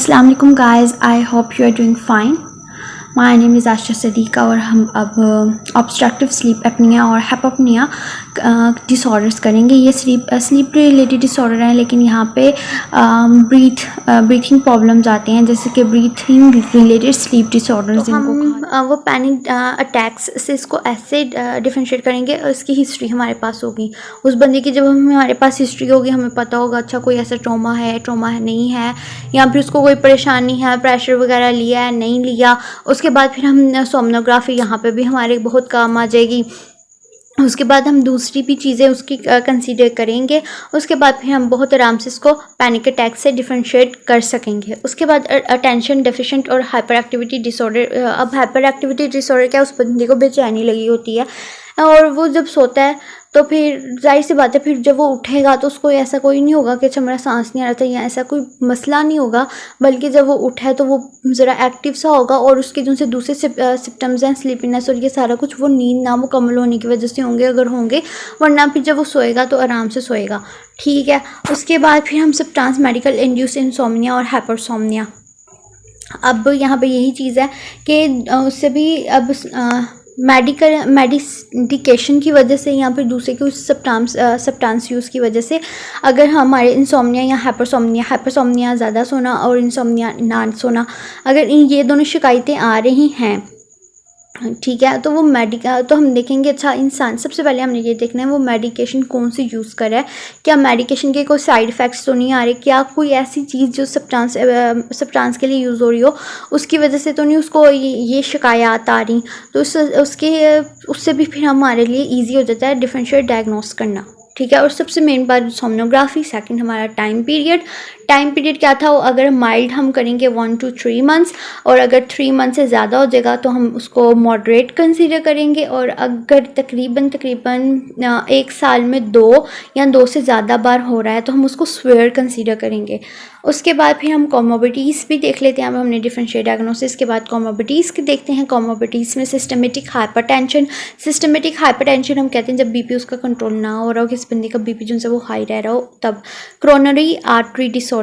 अस्सलाम वालेकुम guys, I hope you are doing fine. My name is Asha Sadiqa और हम अब ऑब्स्ट्रक्टिव स्लीप एपनिया और हाइपोपनिया डिसऑर्डर्स करेंगे। ये स्लीप रिलेटेड डिसऑर्डर हैं, लेकिन यहाँ पे ब्रीथिंग प्रॉब्लम्स आते हैं, जैसे कि ब्रीथिंग रिलेटेड स्लीप डिसऑर्डर्स। तो हम वो पैनिक अटैक्स से इसको ऐसे डिफरेंशिएट करेंगे और इसकी हिस्ट्री हमारे पास होगी। उस बंदे की जब हमारे पास हिस्ट्री होगी, हमें पता होगा अच्छा कोई ऐसा ट्रॉमा है नहीं है, या फिर उसको कोई परेशानी है, प्रेशर वगैरह लिया है नहीं लिया। उसके बाद फिर हम सोमनोग्राफी यहाँ पे भी हमारे बहुत काम आ जाएगी। उसके बाद हम दूसरी भी चीज़ें उसकी कंसीडर करेंगे। उसके बाद फिर हम बहुत आराम से इसको पैनिक अटैक से डिफरेंशिएट कर सकेंगे। उसके बाद अटेंशन डेफिशिएंट और हाइपर एक्टिविटी डिसऑर्डर। अब हाइपर एक्टिविटी डिसऑर्डर क्या, उस बंदे को बेचैनी लगी होती है और वो जब सोता है तो फिर जाहिर सी बात है, फिर जब वो उठेगा तो उसको ऐसा कोई नहीं होगा कि अच्छा मेरा सांस नहीं आ रहा था, या ऐसा कोई मसला नहीं होगा, बल्कि जब वो उठे तो वो ज़रा एक्टिव सा होगा और उसके जो से दूसरे सिम्टम्स हैं, स्लीपीनेस और ये सारा कुछ, वो नींद ना मुकम्मल होने की वजह से होंगे अगर होंगे, वरना फिर जब वो सोएगा तो आराम से सोएगा। ठीक है। उसके बाद फिर हम सब्सटेंस मेडिकल इंड्यूस इंसोम्निया और हाइपरसोम्निया। अब यहाँ पे यही चीज़ है कि उससे भी अब मेडिकेशन की वजह से या फिर दूसरे के उस सब्सटेंस यूज़ की वजह से अगर हमारे इंसोम्निया या हाइपरसोम्निया ज़्यादा सोना और इंसोम्निया ना सोना, अगर ये दोनों शिकायतें आ रही हैं, ठीक है, तो वो तो हम देखेंगे अच्छा इंसान, सबसे पहले हमने ये देखना है वो मेडिकेशन कौन सी यूज़ कर रहा है, क्या मेडिकेशन के कोई साइड इफ़ेक्ट्स तो नहीं आ रहे, क्या कोई ऐसी चीज़ जो सब्सटेंस के लिए यूज़ हो रही हो उसकी वजह से तो नहीं उसको ये शिकायत आ रही। तो उससे भी फिर हमारे लिए ईजी हो जाता है डिफरेंशिएट डायग्नोस करना। ठीक है। और सबसे मेन बात सोमनोग्राफी। सेकंड हमारा टाइम पीरियड क्या था, अगर माइल्ड हम करेंगे 1 to 3 months, और अगर 3 months से ज़्यादा हो जाएगा तो हम उसको मॉडरेट कंसीडर करेंगे, और अगर तकरीबन 1 साल में 2 या 2 से ज़्यादा बार हो रहा है तो हम उसको स्वेयर कंसीडर करेंगे। उसके बाद फिर हम कॉमोबिटीज़ भी देख लेते हैं। अब हमने डिफरेंशिएट डायग्नोसिस के बाद कॉमोबिटीज़ के देखते हैं। कॉमोबिटीज़ में सिस्टमेटिक हाइपरटेंशन हम कहते हैं जब बीपी उसका कंट्रोल ना हो रहा हो, किसी बंदे का बीपी जो है वो हाई रह रहा हो तब। Coronary artery disorder.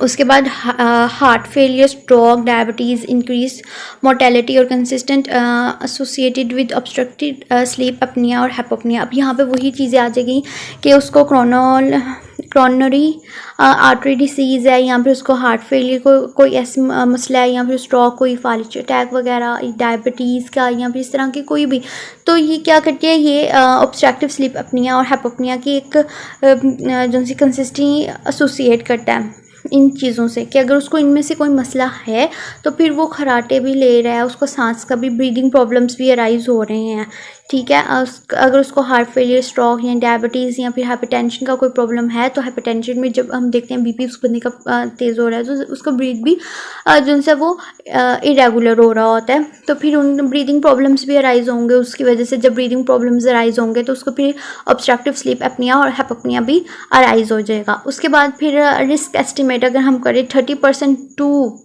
उसके बाद heart failure, stroke, diabetes, increase mortality और consistent associated with obstructive sleep apnoea और हाइपोपनिया। अब यहाँ पे वही चीज़ें आ जाएगी कि उसको क्रोनरी आर्टरी डिसीज़ है, या फिर उसको हार्ट फेलियर कोई ऐसी मसला है, या फिर स्ट्रोक, कोई फालिज अटैक वगैरह, डायबिटीज़ का, या फिर इस तरह की कोई भी। तो ये क्या करती है, ये ऑब्स्ट्रक्टिव स्लीप अपनिया और हाइपोपनिया की एक जो सी कंसिस्टेंसी एसोसिएट करता है इन चीज़ों से, कि अगर उसको इनमें से कोई मसला है तो फिर वो खराटे भी ले रहा है, उसको सांस का भी, ब्रीदिंग प्रॉब्लम्स भी अराइज हो रहे हैं। ठीक है। अगर उसको हार्ट फेलियर, स्ट्रोक या डायबिटीज़ या फिर हाइपरटेंशन का कोई प्रॉब्लम है, तो हाइपरटेंशन में जब हम देखते हैं बीपी उस बंदे का तेज़ हो रहा है तो उसका ब्रीथ भी जिनसे वो इरेगुलर हो रहा होता है, तो फिर उन ब्रीदिंग प्रॉब्लम्स भी अराइज होंगे उसकी वजह से। जब ब्रीदिंग प्रॉब्लम्स अराइज होंगे तो उसको फिर ऑब्स्ट्रक्टिव स्लीप एपनिया और हाइपोपनिया भी अराइज हो जाएगा। उसके बाद फिर रिस्क एस्टिमेट अगर हम करें 30% टू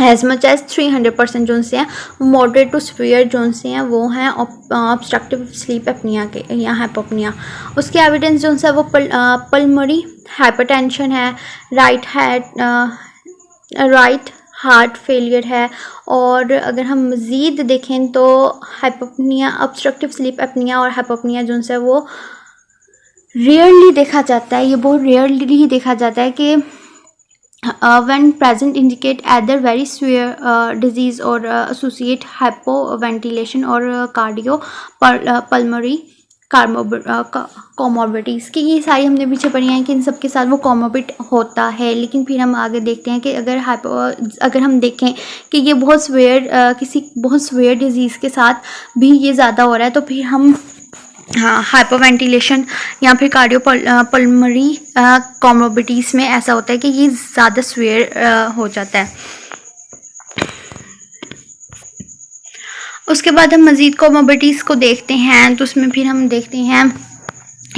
एज मच एज 300% जो से हैं, मॉडरेट टू सीवियर जो से हैं वो हैं ऑब्स्ट्रक्टिव स्लीप एपनिया के या हाइपोपनिया। उसके एविडेंस जो है वो पल्मोनरी हाइपरटेंशन है, राइट हार्ट फेलियर है, और अगर हम मज़ीद देखें तो हाइपोपनिया, ऑब्स्ट्रक्टिव स्लीप एपनिया और हाइपोपनिया जो है वो रेयरली देखा जाता है, ये बहुत रेयरली ही देखा जाता है कि when present indicate either very severe disease or associate hypoventilation or cardiopulmonary कॉमोर्बिडीज़ की। ये सारी हमने पीछे पढ़ी हैं कि इन सब के साथ वो कॉमोर्बिड होता है, लेकिन फिर हम आगे देखते हैं कि अगर हम देखें कि ये किसी बहुत स्वेयर डिजीज़ के साथ भी ये ज़्यादा हो रहा है तो फिर हम हाइपोवेंटिलेशन या फिर कार्डियोपल्मोनरी कॉमोर्बिडीज़ में ऐसा होता है कि ये ज़्यादा स्वेयर हो जाता है। उसके बाद हम मज़ीद कॉमोर्बिडीज़ को देखते हैं, तो उसमें फिर हम देखते हैं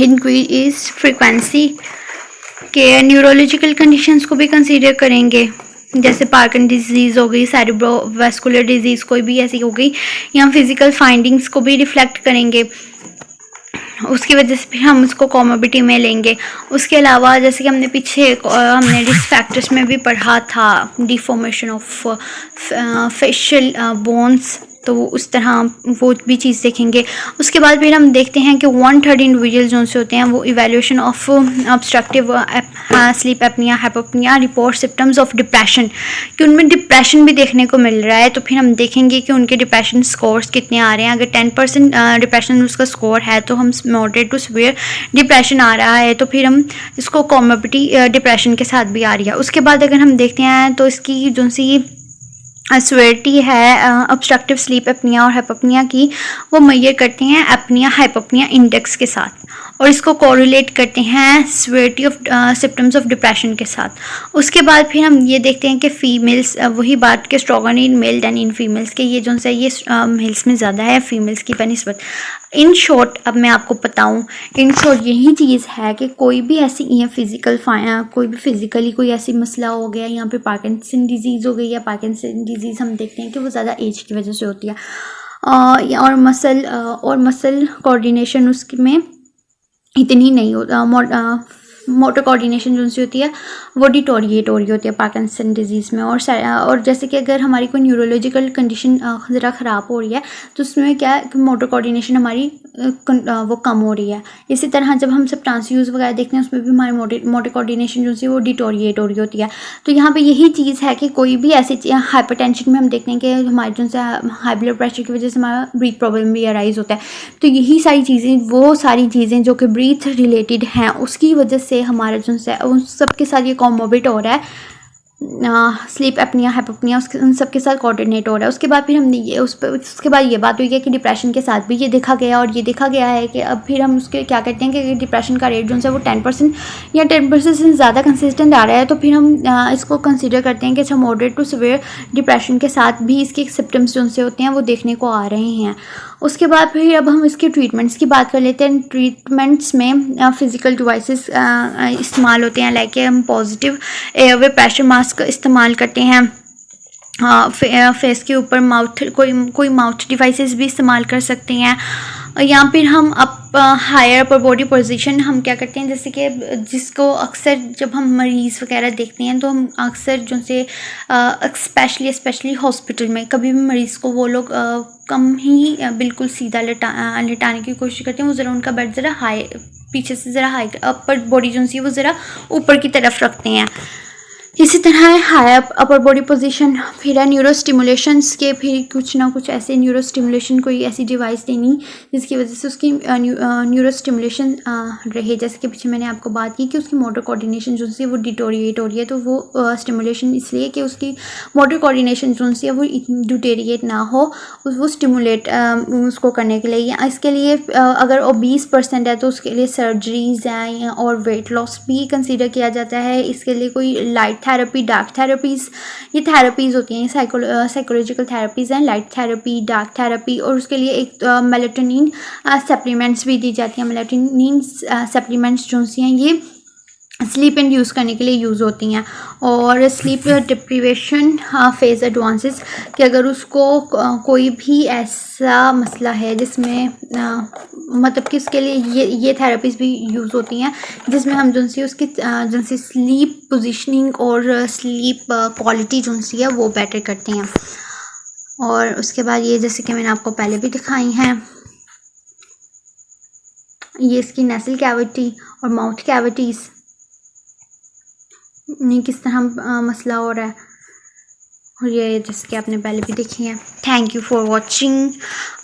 इंक्रीज फ्रीक्वेंसी के न्यूरोलॉजिकल कंडीशंस को भी कंसीडर करेंगे, जैसे पार्किंसन डिजीज़ हो गई, सेरेब्रोवास्कुलर डिजीज़ कोई भी ऐसी हो गई, या फिज़िकल फाइंडिंग्स को भी रिफ्लेक्ट करेंगे। उसकी वजह से फिर हम उसको कॉमोबिटी में लेंगे। उसके अलावा जैसे कि हमने पीछे हमने रिस्क फैक्टर्स में भी पढ़ा था, डिफॉर्मेशन ऑफ फेशियल बोन्स, तो उस तरह वो भी चीज़ देखेंगे। उसके बाद फिर हम देखते हैं कि 1/3 इंडिविजुअल जो से होते हैं वो evaluation of obstructive sleep apnoea, hypopnoea, report symptoms of depression, कि उनमें डिप्रेशन भी देखने को मिल रहा है। तो फिर हम देखेंगे कि उनके डिप्रेशन स्कोर्स कितने आ रहे हैं। अगर 10% डिप्रेशन उसका स्कोर है तो हम मॉडरेट टू सीवियर डिप्रेशन आ रहा है, तो फिर हम इसको कॉमोबिटी डिप्रेशन के साथ भी आ रही है। उसके बाद अगर हम देखते हैं तो इसकी जो सी सीवियरिटी है ऑब्स्ट्रक्टिव स्लीप एपनिया और हाइपोपनिया की, वो मेजर करते हैं एपनिया हाइपोपनिया इंडेक्स के साथ, और इसको कोरिलेट करते हैं severity of symptoms of depression के साथ। उसके बाद फिर हम ये देखते हैं कि फ़ीमेल्स, वही बात के stronger in male than in females के, ये जो है ये मेल्स में ज़्यादा है फीमेल्स की बनिस्बत। इन शॉर्ट अब मैं आपको बताऊं, इन शॉर्ट यही चीज़ है कि कोई भी ऐसी ये फिज़िकल कोई भी फिज़िकली कोई ऐसी मसला हो गया, यहाँ पे पार्किंसन डिजीज़ हो गई, या पार्किंसन डिजीज़ हम देखते हैं कि वो ज़्यादा एज की वजह से होती है, और मसल कोऑर्डिनेशन उसमें इतनी नहीं होता, मोटर कोऑर्डिनेशन जो सी होती है वो डिटोरिएट हो रही होती है पार्किंसन डिजीज़ में। और जैसे कि अगर हमारी कोई न्यूरोलॉजिकल कंडीशन ज़रा ख़राब हो रही है तो उसमें क्या है कि मोटर कोऑर्डिनेशन हमारी वो कम हो रही है। इसी तरह जब हम सब्सटेंस यूज़ वगैरह देखते हैं उसमें भी हमारी मोटर कोऑर्डिनेशन जो सी वो डिटोरिएट हो रही होती है। तो यहाँ पे यही चीज़ है कि कोई भी ऐसी हाइपरटेंशन में हम देखते हैं कि हमारे जो से हाई ब्लड प्रेशर की वजह से हमारा ब्रीथ प्रॉब्लम भी अराइज होता है। तो यही सारी चीज़ें, वो सारी चीज़ें जो कि ब्रीथ रिलेटेड हैं, उसकी वजह से हमारे जो से उन सब के साथ ये कॉमोबिट हो रहा है, स्लीप एपनिया हाइपोपनिया, उन सब के साथ कोऑर्डिनेट हो रहा है। उसके बाद फिर हमने ये उसके बाद ये बात हुई है कि डिप्रेशन के साथ भी ये देखा गया, और ये देखा गया है कि अब फिर हम उसके क्या कहते हैं कि डिप्रेशन का रेट जो है वो 10% या 10% से ज़्यादा कंसिस्टेंट आ रहा है, तो फिर हम इसको कंसिडर करते हैं कि अच्छा मॉडरेट टू सीवियर डिप्रेशन के साथ भी इसके सिम्टम्स जो से होते हैं वो देखने को आ रहे हैं। उसके बाद फिर अब हम इसके ट्रीटमेंट्स की बात कर लेते हैं। ट्रीटमेंट्स में फ़िज़िकल डिवाइसेस इस्तेमाल होते हैं, लाइक हम पॉजिटिव एयरवे प्रेशर मास्क इस्तेमाल करते हैं, फेस के ऊपर कोई माउथ डिवाइसेस भी इस्तेमाल कर सकते हैं। या फिर हम हायर अपर बॉडी पोजीशन हम क्या करते हैं, जैसे कि जिसको अक्सर जब हम मरीज़ वगैरह देखते हैं तो हम अक्सर जो से स्पेशली हॉस्पिटल में कभी भी मरीज़ को वो लोग कम ही बिल्कुल सीधा लिटाने की कोशिश करते हैं। वो ज़रा उनका बेड ज़रा हाई, पीछे से ज़रा हाई, अपर बॉडी जो सी वो ज़रा ऊपर की तरफ रखते हैं। इसी तरह है हाई अपर बॉडी पोजीशन। फिर है न्यूरो स्टिमुलेशंस के, फिर कुछ ना कुछ ऐसे न्यूरो स्टिमुलेशन, कोई ऐसी डिवाइस देनी जिसकी वजह से उसकी न्यूरो स्टिमुलेशन रहे। जैसे कि पीछे मैंने आपको बात की कि उसकी मोटर कोऑर्डिनेशन जो सी वो डिटोरिएट हो रही है, तो वो स्टिमुलेशन इसलिए कि उसकी मोटर कोऑर्डिनेशन जो सी है वो डिटोरिएट ना हो, वो स्टिमुलेट उसको करने के लिए। इसके लिए अगर ओबीस पर्सन है तो उसके लिए सर्जरीज हैं, और वेट लॉस भी कंसिडर किया जाता है। इसके लिए कोई लाइट थेरेपी, डार्क थेरेपीज़, ये थेरेपीज़ होती हैं, साइकोलॉजिकल थेरेपीज़ हैं, लाइट थेरेपी, डार्क थेरेपी। और उसके लिए एक मेलेटोनिन सप्लीमेंट्स भी दी जाती हैं। मेलेटोनिन सप्लीमेंट्स जो सी हैं ये स्लीप इंड्यूस करने के लिए यूज़ होती हैं। और स्लीप डिप्रीवेशन फेज एडवांसेस, कि अगर उसको कोई भी ऐसा मसला है जिसमें मतलब कि उसके लिए ये थेरेपीज़ भी यूज़ होती हैं, जिसमें हम जो सी उसकी जो सी स्लीप पोजीशनिंग और स्लीप क्वालिटी जो सी है वो बेटर करते हैं। और उसके बाद ये जैसे कि मैंने आपको पहले भी दिखाई हैं, ये इसकी नेसल कैविटी और माउथ कैविटीज़ नहीं किस तरह मसला हो रहा है, और ये जैसे कि आपने पहले भी देखी है। Thank you for watching.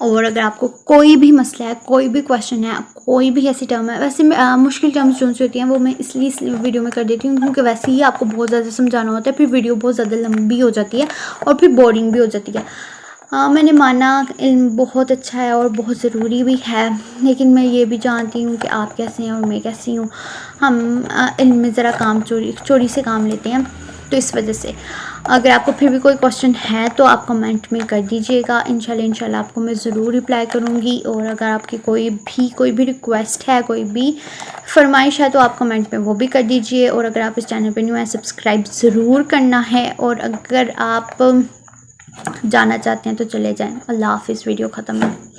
और अगर आपको कोई भी मसला है, कोई भी क्वेश्चन है, कोई भी ऐसी टर्म है, वैसे मुश्किल टर्म्स जो होती हैं वो मैं इसलिए इस वीडियो में कर देती हूँ क्योंकि वैसे ही आपको बहुत ज़्यादा समझाना होता है, फिर वीडियो बहुत ज़्यादा लंबी हो जाती है और फिर बोरिंग भी हो जाती है। मैंने माना इल्म बहुत अच्छा है और बहुत ज़रूरी भी है, लेकिन मैं ये भी जानती हूँ कि आप कैसे हैं और मैं कैसी हूँ। हम इल्म में ज़रा काम चोरी से काम लेते हैं, तो इस वजह से अगर आपको फिर भी कोई क्वेश्चन है तो आप कमेंट में कर दीजिएगा। इंशाल्लाह आपको मैं ज़रूर रिप्लाई करूँगी। और अगर आपकी कोई भी रिक्वेस्ट है, कोई भी फरमाइश है तो आप कमेंट में वो भी कर दीजिए। और अगर आप इस चैनल पर न्यू हैं, सब्सक्राइब ज़रूर करना है। और अगर आप जाना चाहते हैं तो चले जाएं। अल्लाह हाफ़िज़। वीडियो ख़त्म है।